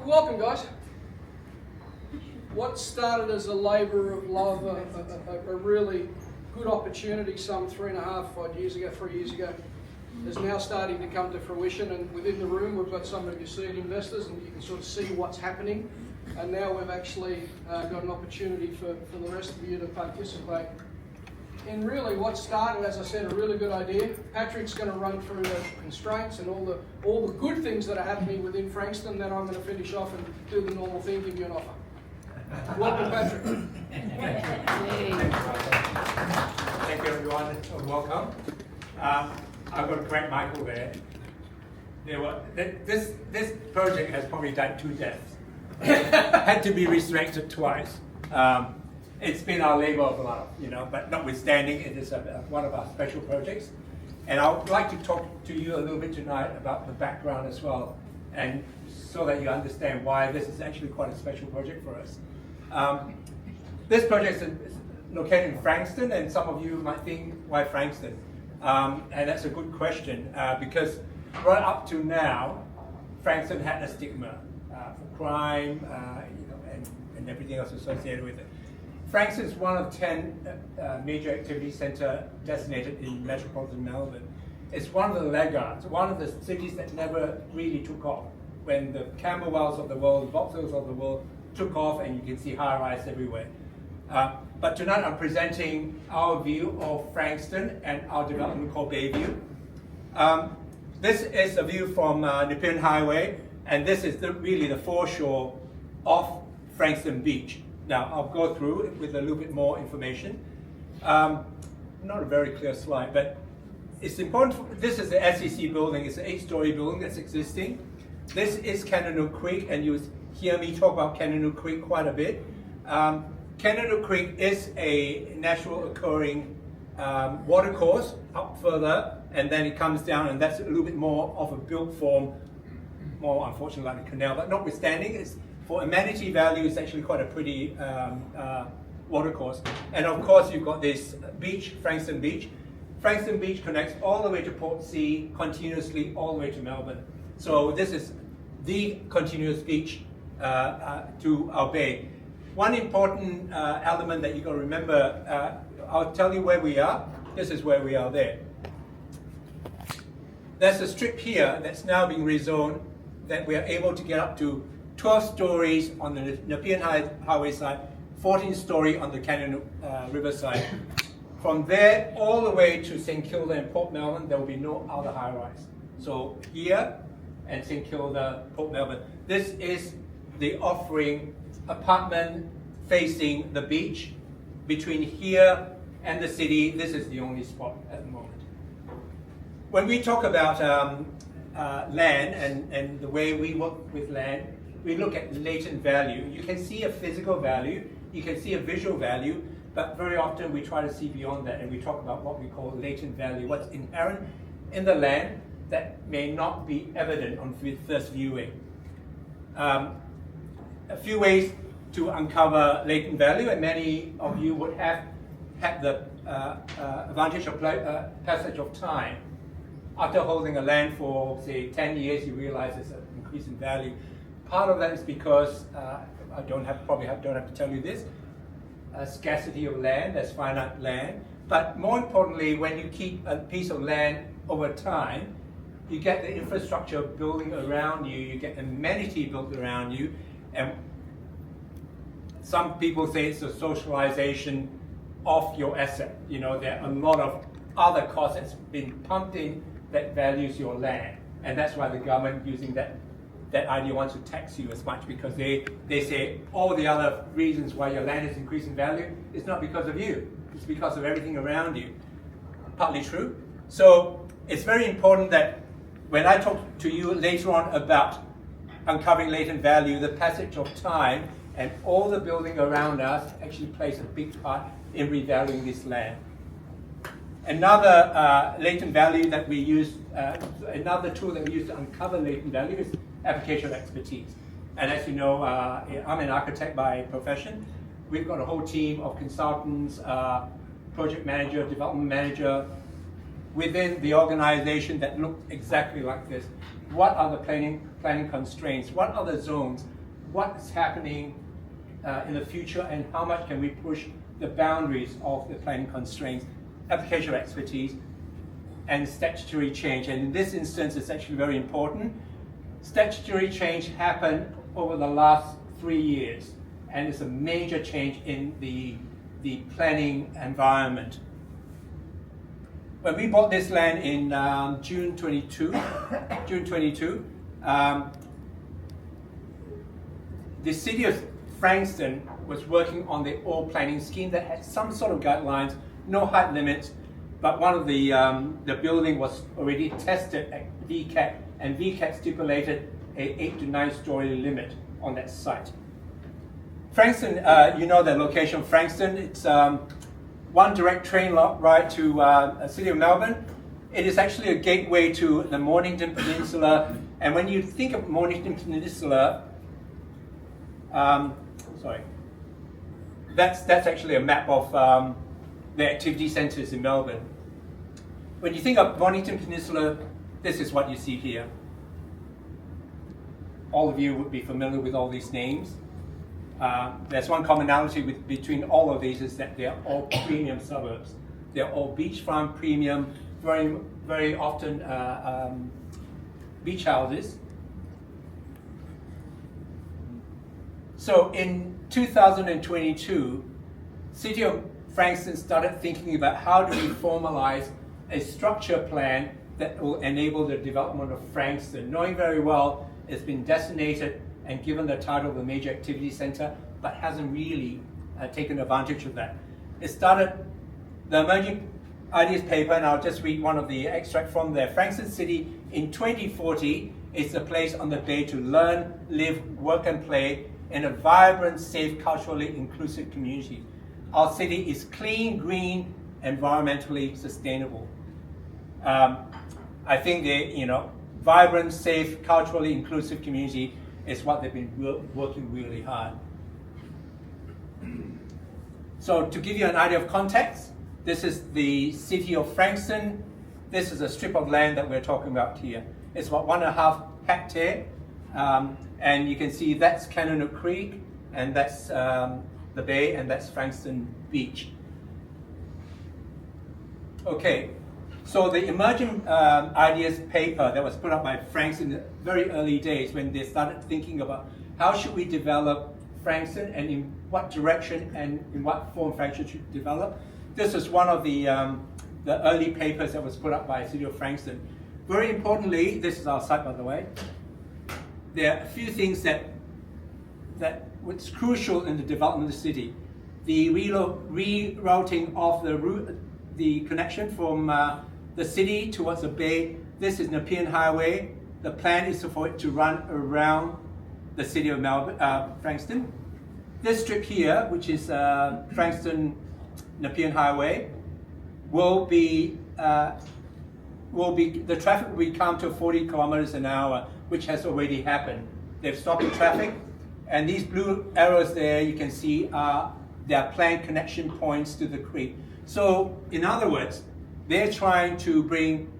Welcome, guys. What started as a labour of love, a really good opportunity some 3 years ago, is now starting to come to fruition. And within the room, we've got some of your seed investors, and you can sort of see what's happening. And now we've actually got an opportunity for the rest of you to participate in really what started, as I said, a really good idea. Patrick's going to run through the constraints and all the good things that are happening within Frankston. Then I'm going to finish off and do the normal thing, give you an offer. Welcome, Patrick. Thank you, everyone, and welcome. I've got to correct Michael there. This project has probably done 2 deaths. Had to be resurrected twice. It's been our labour of love, but notwithstanding, it is one of our special projects. And I would like to talk to you a little bit tonight about the background as well, and so that you understand why this is actually quite a special project for us. This project is located in Frankston, and some of you might think, why Frankston? And that's a good question, because right up to now, Frankston had a stigma for crime, and everything else associated with it. Frankston is one of 10 major activity centres designated in metropolitan Melbourne. It's one of the laggards, one of the cities that never really took off. When the Camberwells of the world, Vauxhalls of the world took off, and you can see high-rise everywhere. But tonight I'm presenting our view of Frankston and our development called Bayview. This is a view from Nepean Highway, and this is really the foreshore of Frankston Beach. Now, I'll go through it with a little bit more information. Not a very clear slide, but it's important. This is the SEC building. It's an 8-story building that's existing. This is Kangaroo Creek, and you hear me talk about Kangaroo Creek quite a bit. Kangaroo Creek is a natural occurring watercourse up further, and then it comes down, and that's a little bit more of a built form, more unfortunately like a canal, but notwithstanding, it's for amenity value, it's actually quite a pretty watercourse. And of course, you've got this beach, Frankston Beach. Frankston Beach connects all the way to Portsea, continuously all the way to Melbourne. So this is the continuous beach to our bay. One important element that you've got to remember, I'll tell you where we are. This is where we are there. There's a strip here that's now being rezoned that we are able to get up to 12 stories on the Nepean Highway side, 14-story on the Kangaroo River side. From there all the way to St Kilda and Port Melbourne, there will be no other high-rise. So here and St Kilda, Port Melbourne, this is the offering apartment facing the beach. Between here and the city, this is the only spot at the moment. When we talk about land and the way we work with land, we look at latent value. You can see a physical value, you can see a visual value, but very often we try to see beyond that, and we talk about what we call latent value, what's inherent in the land that may not be evident on first viewing. A few ways to uncover latent value, and many of you would have had the advantage of passage of time. After holding a land for, say, 10 years, you realize it's an increase in value. Part of that is because, I probably don't have to tell you this, scarcity of land, there's finite land. But more importantly, when you keep a piece of land over time, you get the infrastructure building around you, you get amenity built around you, and some people say it's a socialization of your asset. There are a lot of other costs that's been pumped in that values your land, and that's why the government using that idea wants to tax you as much, because they say all the other reasons why your land is increasing value is not because of you, it's because of everything around you. Partly true. So it's very important that when I talk to you later on about uncovering latent value, the passage of time and all the building around us actually plays a big part in revaluing this land. Another latent value that we use, another tool that we use to uncover latent value is application of expertise. And as you know, I'm an architect by profession. We've got a whole team of consultants, project manager, development manager within the organization that look exactly like this. What are the planning constraints? What are the zones? what's happening in the future and how much can we push the boundaries of the planning constraints, application of expertise, and statutory change. And in this instance, it's actually very important. Statutory change happened over the last 3 years, and it's a major change in the planning environment. When we bought this land in June 22, the city of Frankston was working on their old planning scheme that had some sort of guidelines, no height limits, but one of the building was already tested at VCAT, and VCAT stipulated a 8 to 9 story limit on that site. Frankston, you know the location of Frankston. It's one direct train ride to the city of Melbourne. It is actually a gateway to the Mornington Peninsula, and when you think of Mornington Peninsula, that's actually a map of the activity centres in Melbourne. When you think of Mornington Peninsula, this is what you see here. All of you would be familiar with all these names. There's one commonality between all of these is that they're all premium suburbs. They're all beachfront premium, very, very often beach houses. So in 2022, City of Frankston started thinking about how do we formalize a structure plan that will enable the development of Frankston, knowing very well it's been designated and given the title of a major activity centre, but hasn't really taken advantage of that. It started the Emerging Ideas paper, and I'll just read one of the extract from there. Frankston City in 2040 is a place on the bay to learn, live, work and play in a vibrant, safe, culturally inclusive community. Our city is clean, green, environmentally sustainable. I think the vibrant, safe, culturally inclusive community is what they've been working really hard. So to give you an idea of context, this is the city of Frankston. This is a strip of land that we're talking about here. It's about 1.5 hectares, and you can see that's Canonook Creek, and that's the bay, and that's Frankston Beach. Okay, so the Emerging Ideas paper that was put up by Frankston in the very early days when they started thinking about how should we develop Frankston and in what direction and in what form Frankston should develop. This is one of the early papers that was put up by the City of Frankston. Very importantly, this is our site by the way, there are a few things that was crucial in the development of the city. The rerouting of the connection from the city towards the bay. This is Nepean Highway. The plan is for it to run around the city of Frankston. This strip here, which is Frankston Nepean Highway, will be the traffic will be calmed to 40 kilometers an hour, which has already happened. They've stopped the traffic, and these blue arrows there you can see are their planned connection points to the creek. So, in other words, they're trying to bring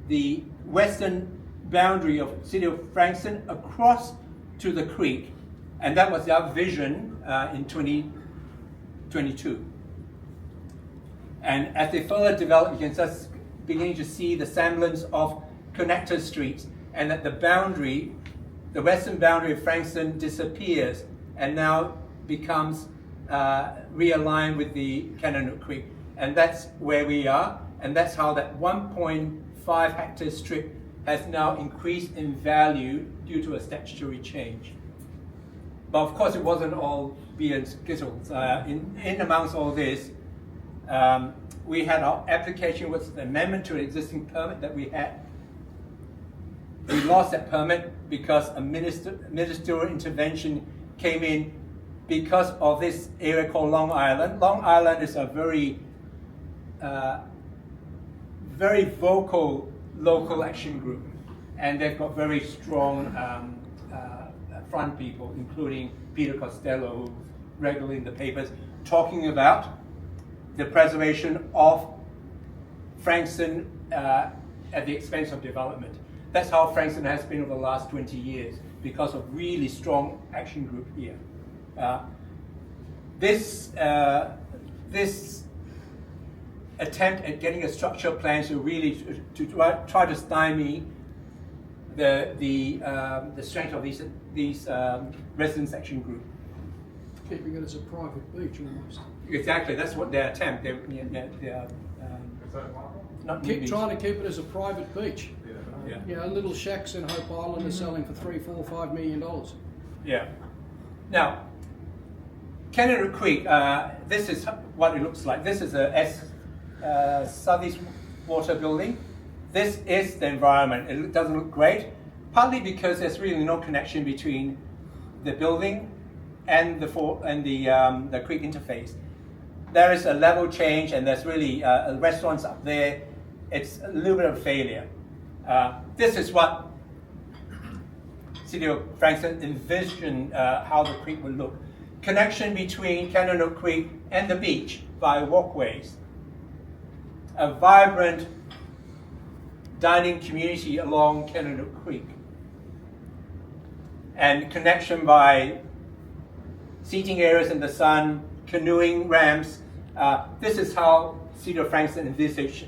the western boundary of the city of Frankston across to the creek, and that was their vision in 2022. And as they further develop, you can just begin to see the semblance of connector streets, and that the western boundary of Frankston disappears and now becomes realigned with the Canonook Creek. And that's where we are, and that's how that 1.5 hectare strip has now increased in value due to a statutory change. But of course it wasn't all beer and skittles. In amongst all this, we had our application was an amendment to an existing permit that we had. We lost that permit because a ministerial intervention came in because of this area called Long Island. Long Island is a very vocal local action group, and they've got very strong front people, including Peter Costello, who's regularly in the papers, talking about the preservation of Frankston at the expense of development. That's how Frankston has been over the last 20 years, because of really strong action group here. This attempt at getting a structural plan to really try to stymie the strength of these residents action group. Keeping it as a private beach almost. Exactly, that's what their attempt. They're not Trying to keep it as a private beach. Yeah. You know, little shacks in Hope Island are selling for $3, $4, $5 million. Yeah. Now, Canada Creek, this is what it looks like. This is a southeast water building. This is the environment. It doesn't look great, partly because there's really no connection between the building and the creek interface. There is a level change, and there's really restaurants up there. It's a little bit of a failure. This is what City of Frankston envisioned how the creek would look. Connection between Canada Creek and the beach by walkways. A vibrant dining community along Canada Creek. And connection by seating areas in the sun, canoeing ramps. This is how City of Frankston envisaged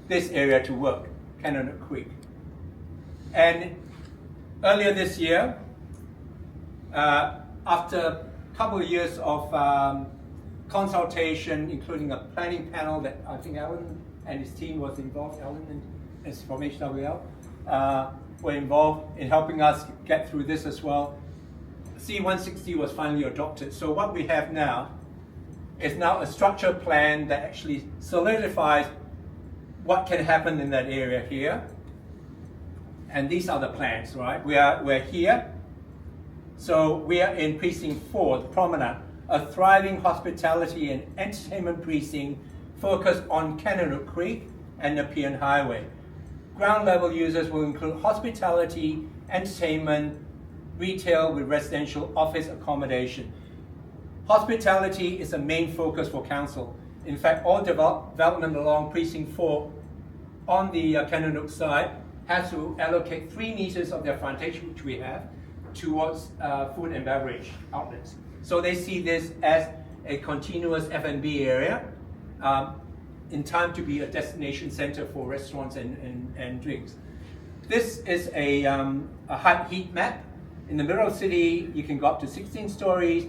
this area to work, Canada Creek. And earlier this year, after a couple of years of consultation, including a planning panel that I think Alan and his team was involved, Alan and his from HWL, were involved in helping us get through this as well. C160 was finally adopted. So what we have now is now a structured plan that actually solidifies what can happen in that area here. And these are the plans, right? We're here. So we are in Precinct 4, the Promenade, a thriving hospitality and entertainment precinct focused on Canada Creek and Nepean Highway. Ground level users will include hospitality, entertainment, retail with residential office accommodation. Hospitality is a main focus for council. In fact, all development along Precinct 4 on the Canada side has to allocate 3 meters of their frontage, which we have, towards food and beverage outlets. So they see this as a continuous F&B area in time to be a destination center for restaurants and drinks. This is a height heat map. In the middle of the city, you can go up to 16 stories.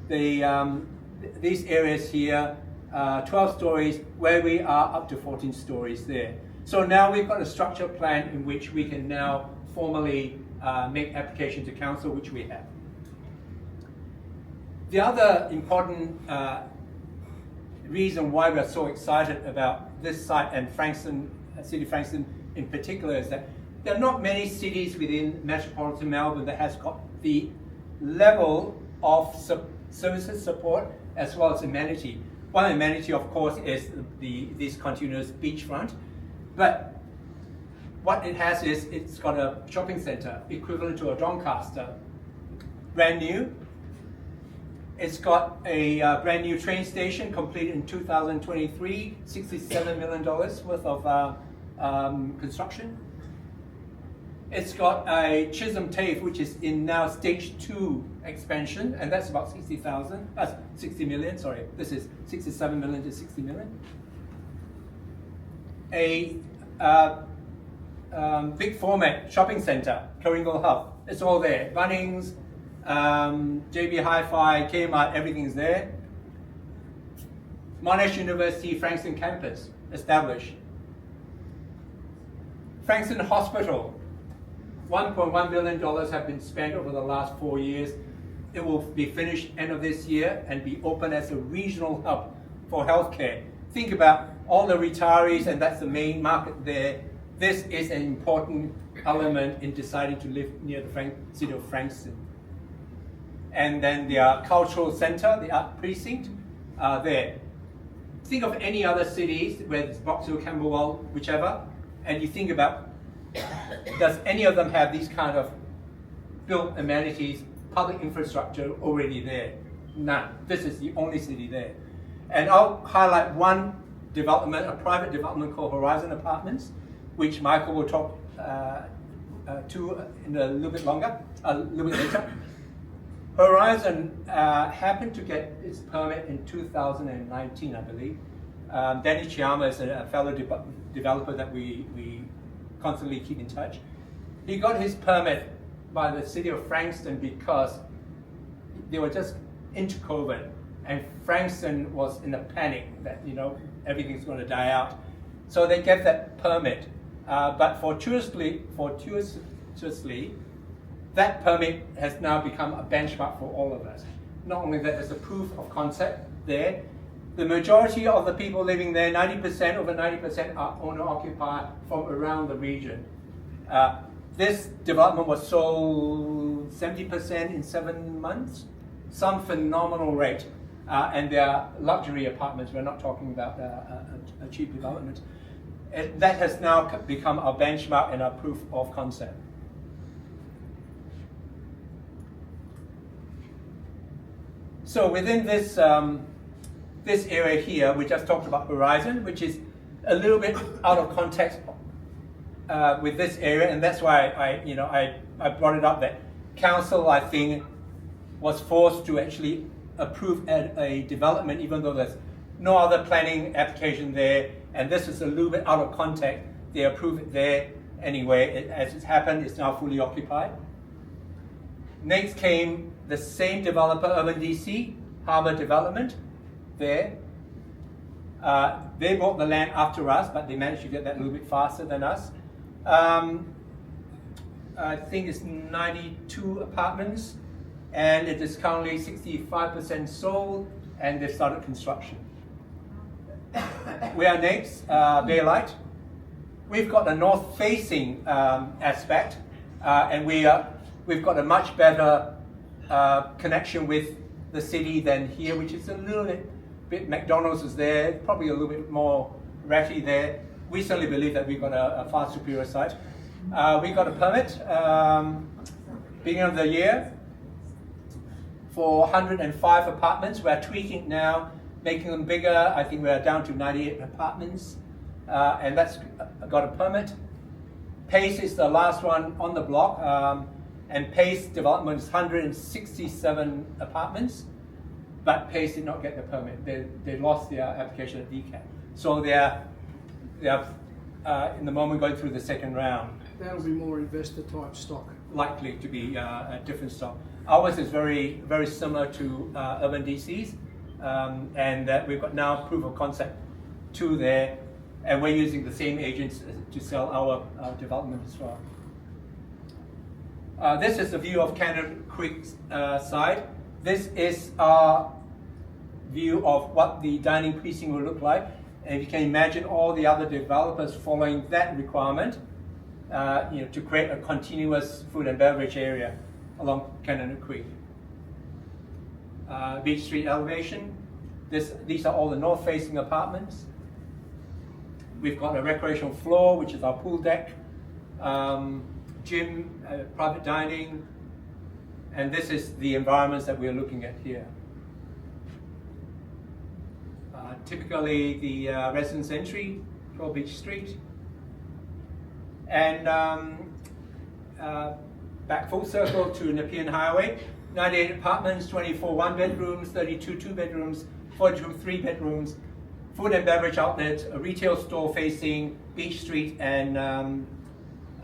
These areas here, 12 stories, where we are up to 14 stories there. So now we've got a structured plan in which we can now formally make application to council, which we have. The other important reason why we're so excited about this site and Frankston, City of Frankston in particular, is that there are not many cities within metropolitan Melbourne that has got the level of services support as well as amenity. One amenity, of course, is this continuous beachfront, but what it has is it's got a shopping centre equivalent to a Doncaster, brand new. It's got a brand new train station completed in 2023, $67 million worth of construction. It's got a Chisholm TAFE, which is in now stage 2 expansion, and that's about 60 million, sorry. This is 67 million to 60 million. A big format shopping centre, Coringal Hub. It's all there. Bunnings, JB Hi-Fi, Kmart, everything's there. Monash University Frankston campus established. Frankston Hospital. $1.1 billion have been spent over the last 4 years. It will be finished end of this year and be open as a regional hub for healthcare. Think about all the retirees, and that's the main market there. This is an important element in deciding to live near the city of Frankston. And then the cultural centre, the art precinct, there. Think of any other cities, whether it's Box Hill, Camberwell, whichever, and you think about, does any of them have these kind of built amenities, public infrastructure already there? None. This is the only city there. And I'll highlight one development, a private development called Horizon Apartments, which Michael will talk two in a little bit later. Horizon happened to get its permit in 2019, I believe. Danny Chiama is a fellow developer that we constantly keep in touch. He got his permit by the city of Frankston because they were just into COVID, and Frankston was in a panic that everything's going to die out. So they gave that permit, but fortuitously, that permit has now become a benchmark for all of us. Not only that, there's a proof of concept there. The majority of the people living there, over 90% are owner-occupied from around the region. This development was sold 70% in 7 months, some phenomenal rate. And they are luxury apartments. We're not talking about a cheap development. That has now become our benchmark and our proof of concept. So within this this area here, we just talked about Horizon, which is a little bit out of context with this area, and that's why I brought it up that council, I think, was forced to actually approve a development even though there's no other planning application there, and this is a little bit out of context. They approved it there anyway. As it's happened, it's now fully occupied. Next came the same developer, Urban DC, Harbour Development, there. They bought the land after us, but they managed to get that a little bit faster than us. I think it's 92 apartments, and it is currently 65% sold, and they've started construction. We are next, Baylight. We've got a north-facing aspect, and we've got a much better connection with the city than here, which is a little bit, McDonald's is there, probably a little bit more ratty there. We certainly believe that we've got a far superior site. We got a permit beginning of the year for 105 apartments. We're tweaking now, making them bigger. I think we're down to 98 apartments, and that's got a permit. Pace is the last one on the block, and Pace Development is 167 apartments, but Pace did not get the permit. They lost their application at DCAT. So they are in the moment going through the second round. That'll be more investor type stock. Likely to be a different stock. Ours is very, very similar to Urban DC's, and we've got now proof of concept 2 there, and we're using the same agents to sell our development as well. This is the view of Cannon Creek's side. This is our view of what the dining precinct will look like. And you can imagine all the other developers following that requirement, to create a continuous food and beverage area along Cannon Creek. Beach Street elevation. These are all the north-facing apartments. We've got a recreational floor, which is our pool deck, gym, private dining, and this is the environments that we're looking at here. Typically the residence entry, 12 Beach Street, and back full circle to Nepean Highway, 98 apartments, 24 one-bedrooms, 32 two-bedrooms, 42 three-bedrooms, food and beverage outlet, a retail store facing Beach Street and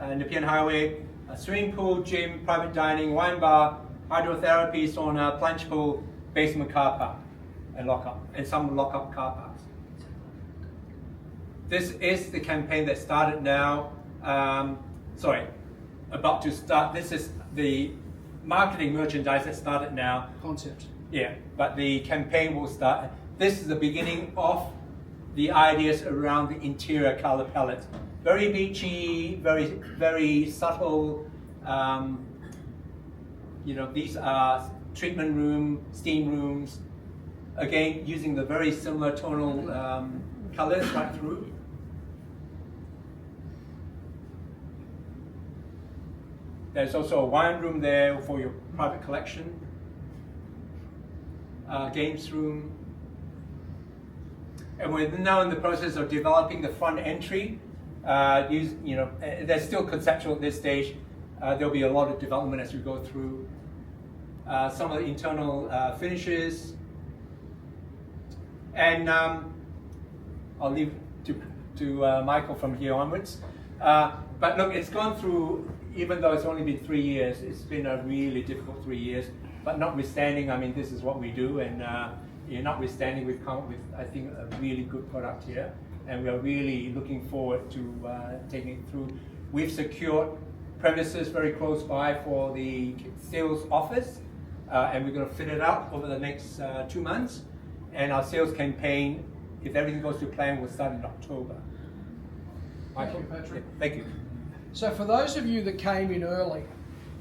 Nepean Highway, a swimming pool, gym, private dining, wine bar, hydrotherapy, sauna, plunge pool, basement car park, and lockup, and some lockup car parks. This is the campaign that started now. About to start. This is the marketing merchandise that started now. Concept. Yeah, but the campaign will start. This is the beginning of the ideas around the interior color palette. Very beachy, very, very subtle. These are treatment room, steam rooms. Again, using the very similar tonal colors right through. There's also a wine room there for your private collection. Games room. And we're now in the process of developing the front entry. They're still conceptual at this stage, There'll be a lot of development as we go through. Some of the internal finishes. And I'll leave to Michael from here onwards. But look, it's gone through, even though it's only been 3 years, it's been a really difficult 3 years. But notwithstanding, I mean, this is what we do, and notwithstanding, we've come up with, I think, a really good product here, and we are really looking forward to taking it through. We've secured premises very close by for the sales office, and we're going to fit it up over the next 2 months. And our sales campaign, if everything goes to plan, will start in October. Michael? Thank you, Patrick. Yeah, thank you. So for those of you that came in early,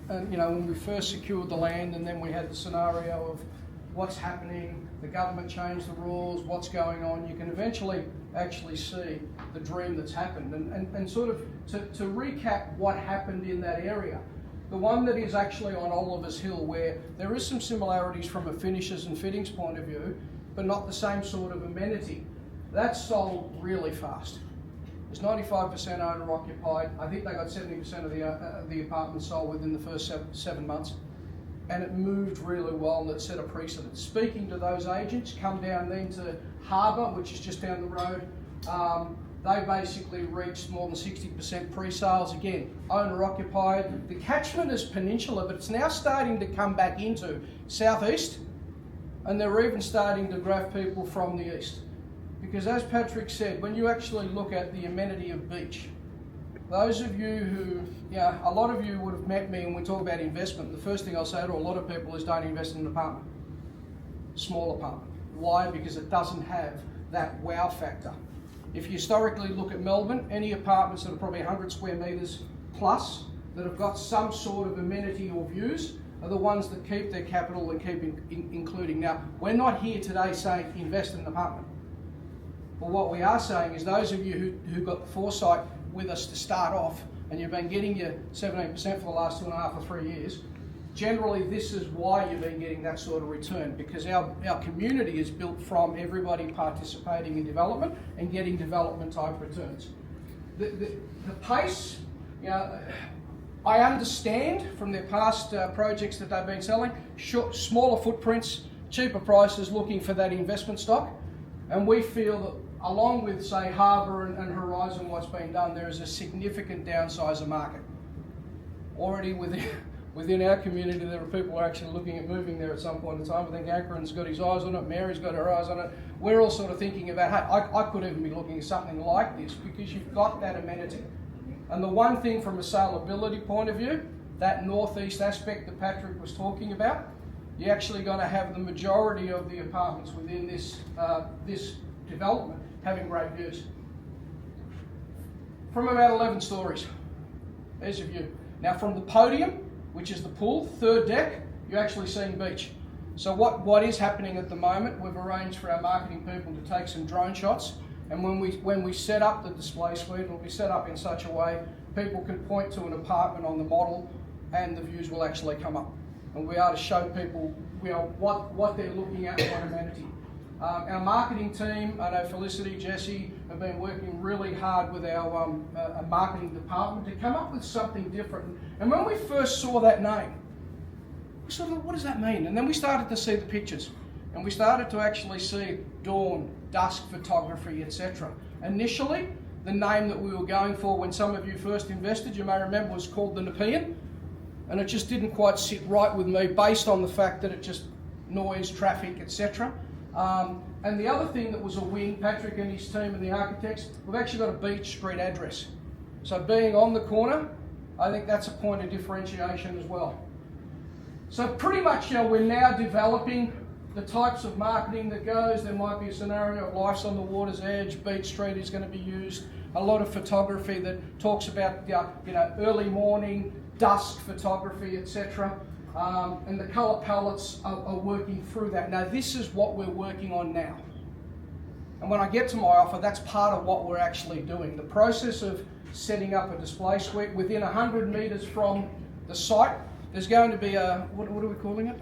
and when we first secured the land, and then we had the scenario of what's happening, the government changed the rules, what's going on, you can eventually actually see the dream that's happened. And sort of to recap what happened in that area, the one that is actually on Oliver's Hill, where there is some similarities from a finishes and fittings point of view, but not the same sort of amenity, that's sold really fast. It's 95% owner occupied. I think they got 70% of the apartments sold within the first seven months. And it moved really well, and it set a precedent. Speaking to those agents, come down then to Harbour, which is just down the road. They basically reached more than 60% pre-sales. Again, owner occupied. The catchment is Peninsula, but it's now starting to come back into southeast, and they're even starting to grab people from the east. Because as Patrick said, when you actually look at the amenity of beach, those of you who, a lot of you would have met me and we talk about investment. The first thing I'll say to a lot of people is don't invest in an apartment. Small apartment. Why? Because it doesn't have that wow factor. If you historically look at Melbourne, any apartments that are probably 100 square metres plus that have got some sort of amenity or views are the ones that keep their capital and keep including. Now, we're not here today saying invest in an apartment. But what we are saying is those of you who got the foresight with us to start off, and you've been getting your 17% for the last 2.5 or 3 years, generally this is why you've been getting that sort of return, because our community is built from everybody participating in development and getting development type returns. The pace, I understand from their past projects that they've been selling, smaller footprints, cheaper prices, looking for that investment stock, and we feel that along with, say, Harbour and Horizon, what's been done, there is a significant downsizer market. Already within our community, there are people who are actually looking at moving there at some point in time. I think Akron's got his eyes on it, Mary's got her eyes on it. We're all sort of thinking about, hey, I could even be looking at something like this, because you've got that amenity. And the one thing from a saleability point of view, that northeast aspect that Patrick was talking about, you're actually going to have the majority of the apartments within this development having great views. From about 11 stories, there's your view. Now from the podium, which is the pool, third deck, you're actually seeing beach. So what is happening at the moment, we've arranged for our marketing people to take some drone shots, and when we set up the display suite, it'll be set up in such a way people can point to an apartment on the model and the views will actually come up. And we are to show people what they're looking at, what amenity. Our marketing team, I know Felicity, Jesse, have been working really hard with our marketing department to come up with something different. And when we first saw that name, we sort of, what does that mean? And then we started to see the pictures, and we started to actually see dawn, dusk photography, etc. Initially, the name that we were going for when some of you first invested, you may remember, was called the Nepean, and it just didn't quite sit right with me based on the fact that it just noise, traffic, etc. And the other thing that was a win, Patrick and his team and the architects, we've actually got a beach street address. So being on the corner, I think that's a point of differentiation as well. So pretty much, we're now developing the types of marketing that goes. There might be a scenario of life's on the water's edge, beach street is going to be used, a lot of photography that talks about early morning, dusk photography, etc. And the colour palettes are working through that. Now this is what we're working on now. And when I get to my offer, that's part of what we're actually doing. The process of setting up a display suite within 100 metres from the site, there's going to be a, what are we calling it?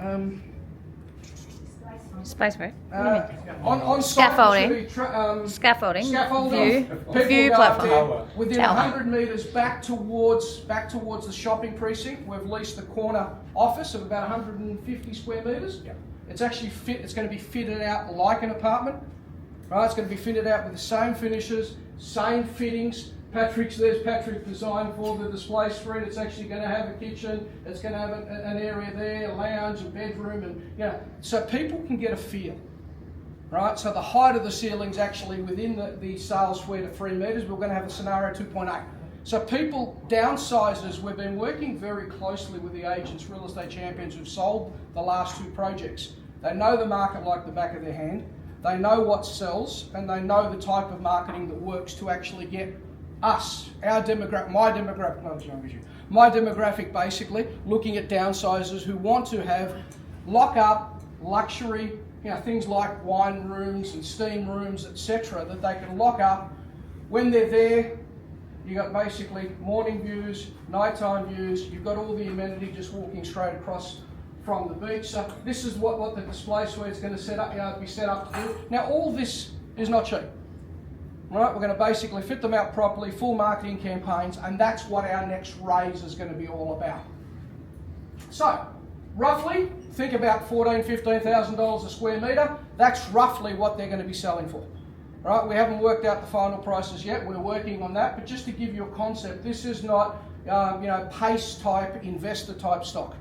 Space for it. On Scaffolding. site, Scaffolding. Scaffolding. View People go up platform. there within Tower. 100 metres back towards the shopping precinct. We've leased the corner office of about 150 square metres. Yeah. It's actually it's going to be fitted out like an apartment. Right, it's going to be fitted out with the same finishes, same fittings. There's Patrick designed for the display suite. It's actually going to have a kitchen. It's going to have an area there, a lounge, a bedroom, and so people can get a feel. Right, so the height of the ceiling's actually within the sales suite of 3 metres. We're going to have a scenario 2.8. So people, downsizers, we've been working very closely with the agents, real estate champions who've sold the last 2 projects. They know the market like the back of their hand. They know what sells, and they know the type of marketing that works to actually get us, my demographic basically, looking at downsizers who want to have lock-up, luxury, things like wine rooms and steam rooms, etc., that they can lock up. When they're there, you've got basically morning views, nighttime views, you've got all the amenity just walking straight across from the beach. So this is what the display suite is going to be set up to do. Now all this is not cheap. Right, we're going to basically fit them out properly, full marketing campaigns, and that's what our next raise is going to be all about. So, roughly, think about $14,000, $15,000 a square metre. That's roughly what they're going to be selling for. Right, we haven't worked out the final prices yet. We're working on that, but just to give you a concept, this is not, pace type, investor type stock.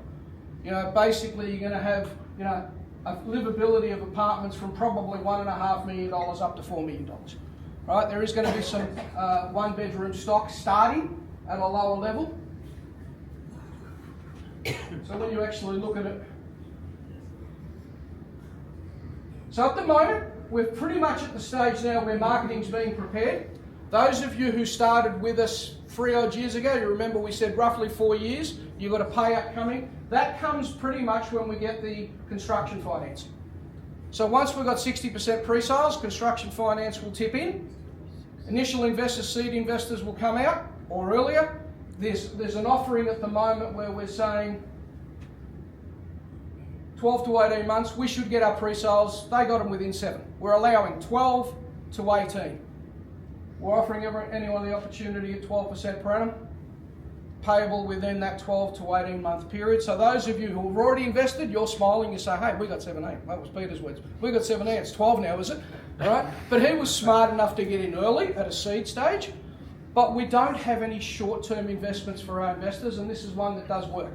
Basically, you're going to have, a livability of apartments from probably $1.5 million up to $4 million. Right, there is going to be some 1-bedroom stock starting at a lower level. So when you actually look at it, so at the moment we're pretty much at the stage now where marketing's being prepared. Those of you who started with us 3 odd years ago, you remember we said roughly 4 years. You've got a payout coming. That comes pretty much when we get the construction finance. So once we've got 60% pre-sales, construction finance will tip in. Initial investors, seed investors will come out, or earlier. There's an offering at the moment where we're saying 12 to 18 months, we should get our pre-sales. They got them within 7. We're allowing 12 to 18. We're offering anyone the opportunity at 12% per annum, payable within that 12 to 18 month period. So those of you who have already invested, you're smiling, you say, hey, we got 17. That was Peter's words. We got 17, it's 12 now, is it? All right? But he was smart enough to get in early at a seed stage. But we don't have any short-term investments for our investors, and this is one that does work.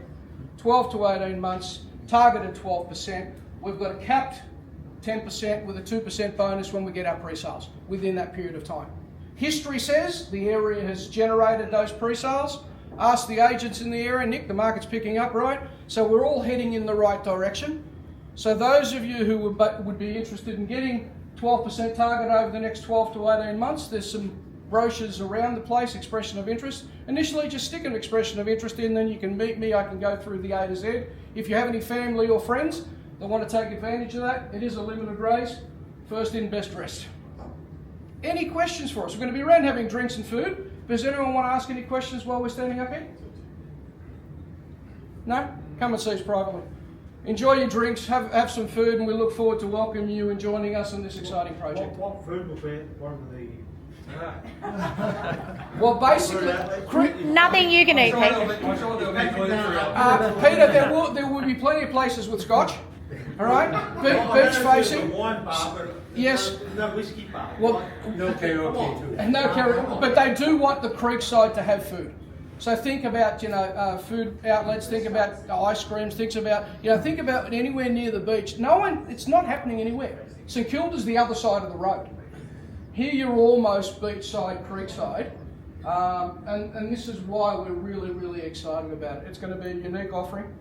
12 to 18 months, targeted 12%. We've got a capped 10% with a 2% bonus when we get our pre-sales within that period of time. History says the area has generated those pre-sales. Ask the agents in the area, Nick, the market's picking up, right? So we're all heading in the right direction. So those of you who would be interested in getting 12% target over the next 12 to 18 months, there's some brochures around the place, expression of interest. Initially, just stick an expression of interest in, then you can meet me, I can go through the A to Z. If you have any family or friends that want to take advantage of that, it is a limited raise. First in, best dressed. Any questions for us? We're going to be around having drinks and food. Does anyone want to ask any questions while we're standing up here? No? Come and see us privately. Enjoy your drinks, have some food, and we look forward to welcoming you and joining us in this exciting project. What food will be one of the... Well, basically... Nothing you can eat, Pete. Peter, there will be plenty of places with scotch. All right? Beach facing. Wine bar, but yes. no whiskey bar. Well, No karaoke too. and no karaoke, but they do want the creek side to have food. So think about, food outlets, think about ice creams, think about anywhere near the beach. It's not happening anywhere. St Kilda's the other side of the road. Here you're almost beachside, creekside, and this is why we're really, really excited about it. It's going to be a unique offering.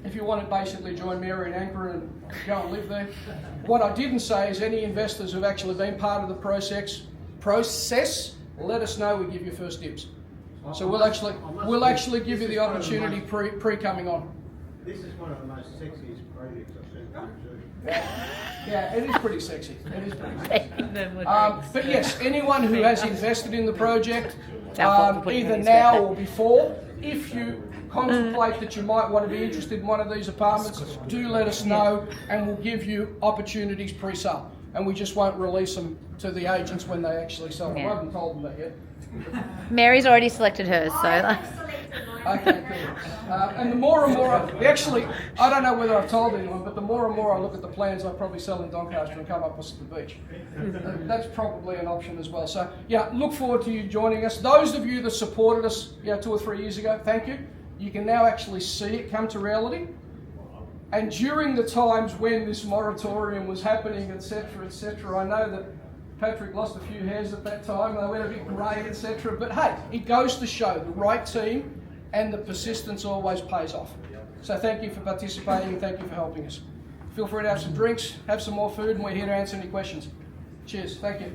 If you want to basically join Mary and Anchor and go and live there. What I didn't say is any investors who've actually been part of the process, let us know, we give you first dibs. So we'll actually give you the opportunity pre coming on. This is one of the most sexiest projects I've seen come through. Yeah, it is pretty sexy. But yes, anyone who has invested in the project, either now or before, if you contemplate that you might want to be interested in one of these apartments, do let us know and we'll give you opportunities pre-sale. And we just won't release them to the agents when they actually sell them. I haven't told them that yet. Mary's already selected hers, so. Okay, cool. And the more and more, actually, I don't know whether I've told anyone, but the more and more I look at the plans, I probably sell in Doncaster and come up opposite the beach. That's probably an option as well. So, yeah, look forward to you joining us. Those of you that supported us 2 or 3 years ago, thank you. You can now actually see it come to reality. And during the times when this moratorium was happening, etc., I know that Patrick lost a few hairs at that time, they went a bit grey, etc. But hey, it goes to show the right team and the persistence always pays off. So thank you for participating and thank you for helping us. Feel free to have some drinks, have some more food, and we're here to answer any questions. Cheers, thank you.